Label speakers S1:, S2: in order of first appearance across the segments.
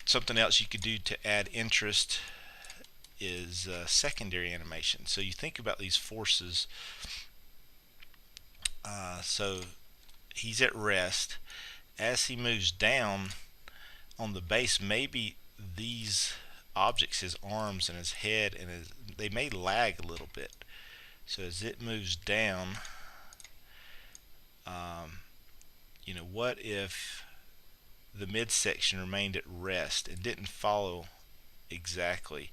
S1: Something else you could do to add interest is secondary animation. So you think about these forces. So he's at rest. As he moves down on the base, maybe these objects, his arms and his head and they may lag a little bit. So as it moves down, um, what if the midsection remained at rest and didn't follow exactly?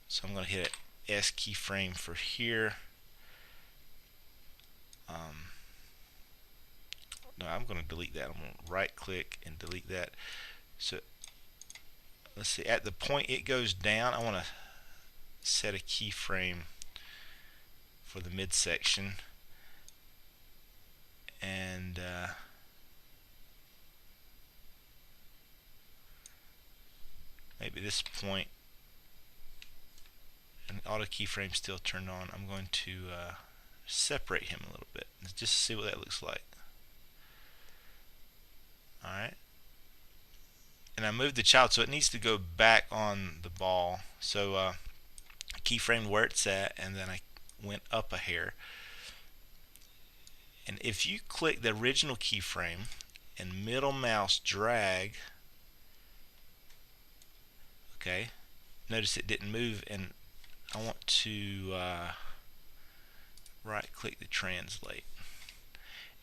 S1: So I'm going to hit an S keyframe for here. No, I'm going to delete that. I'm going to right click and delete that. So let's see, at the point it goes down, I want to set a keyframe for the midsection, and maybe this point, and auto keyframe still turned on. I'm going to separate him a little bit just see what that looks like. Alright, and I moved the child so it needs to go back on the ball. So keyframe where it's at, and then I went up a hair. And if you click the original keyframe and middle mouse drag, okay, notice it didn't move, and I want to right click to translate,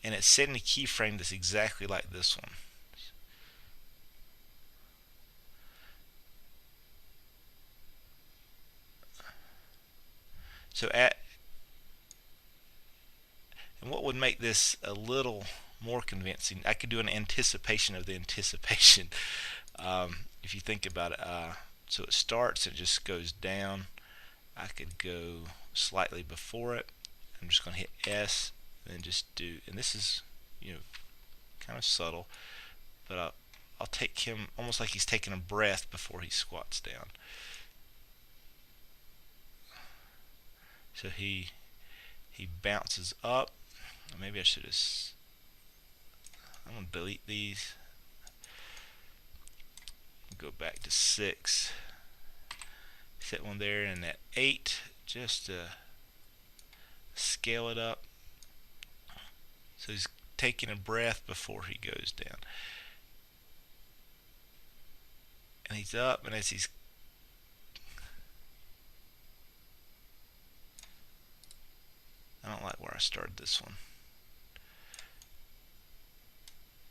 S1: and it's setting a keyframe that's exactly like this one. So and what would make this a little more convincing, I could do an anticipation of the anticipation. If you think about it, so it starts and just goes down. I could go slightly before it. I'm just going to hit S and then just do, and this is kind of subtle, but I'll take him almost like he's taking a breath before he squats down. So he bounces up. Maybe I should have. I'm gonna delete these. Go back to 6. Set one there, and at 8, just scale it up. So he's taking a breath before he goes down. And he's up, and as he's I don't like where I started this one.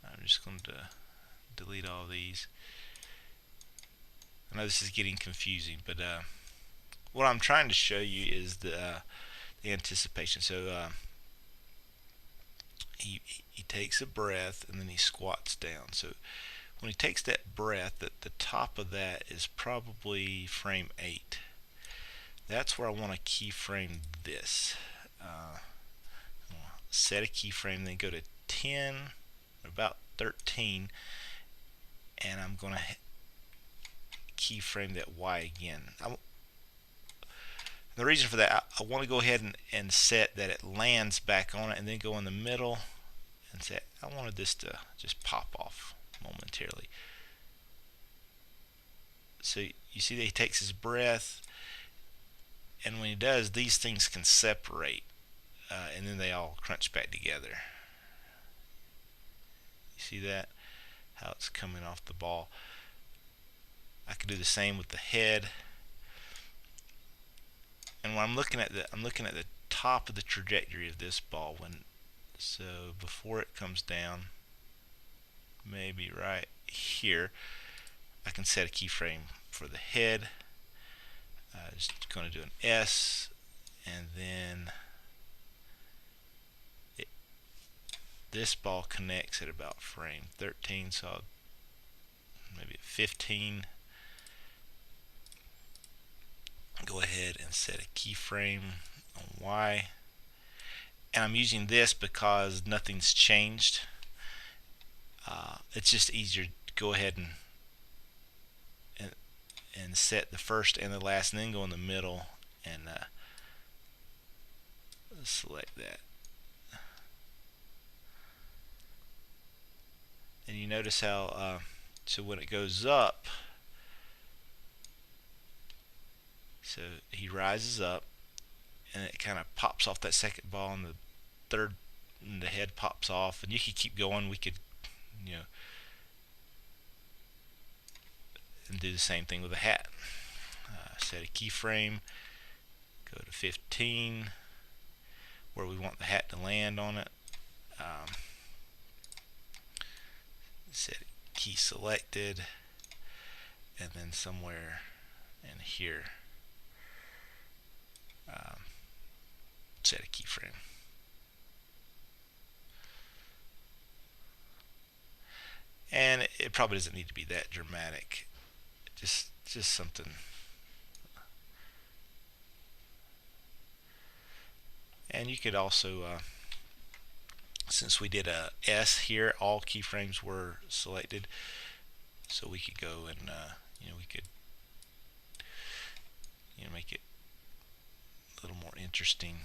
S1: I'm just going to delete all these. I know this is getting confusing, but what I'm trying to show you is the anticipation. So he takes a breath and then he squats down. So when he takes that breath, at the top of that is probably frame 8. That's where I want to keyframe this. Set a keyframe, then go to 10, about 13, and I'm going to keyframe that Y again. The reason for that, I want to go ahead and set that it lands back on it, and then go in the middle and say I wanted this to just pop off momentarily. So you see that he takes his breath, and when he does, these things can separate, and then they all crunch back together. You see that? How it's coming off the ball. I could do the same with the head. And when I'm looking at the top of the trajectory of this ball, so before it comes down, maybe right here, I can set a keyframe for the head. Just going to do an S, and then this ball connects at about frame 13, so I'll maybe at 15. Go ahead and set a keyframe on Y, and I'm using this because nothing's changed. It's just easier to go ahead and set the first and the last, and then go in the middle and select that. And you notice how So when it goes up, so he rises up and it kind of pops off that second ball, and the third, and the head pops off, and you could keep going. We could, you know, and do the same thing with the hat. Set a keyframe, go to 15, where we want the hat to land on it. Set key selected, and then somewhere in here, set a keyframe. And it probably doesn't need to be that dramatic. Just something. And you could also, since we did a S here, all keyframes were selected, so we could go and we could make it a little more interesting.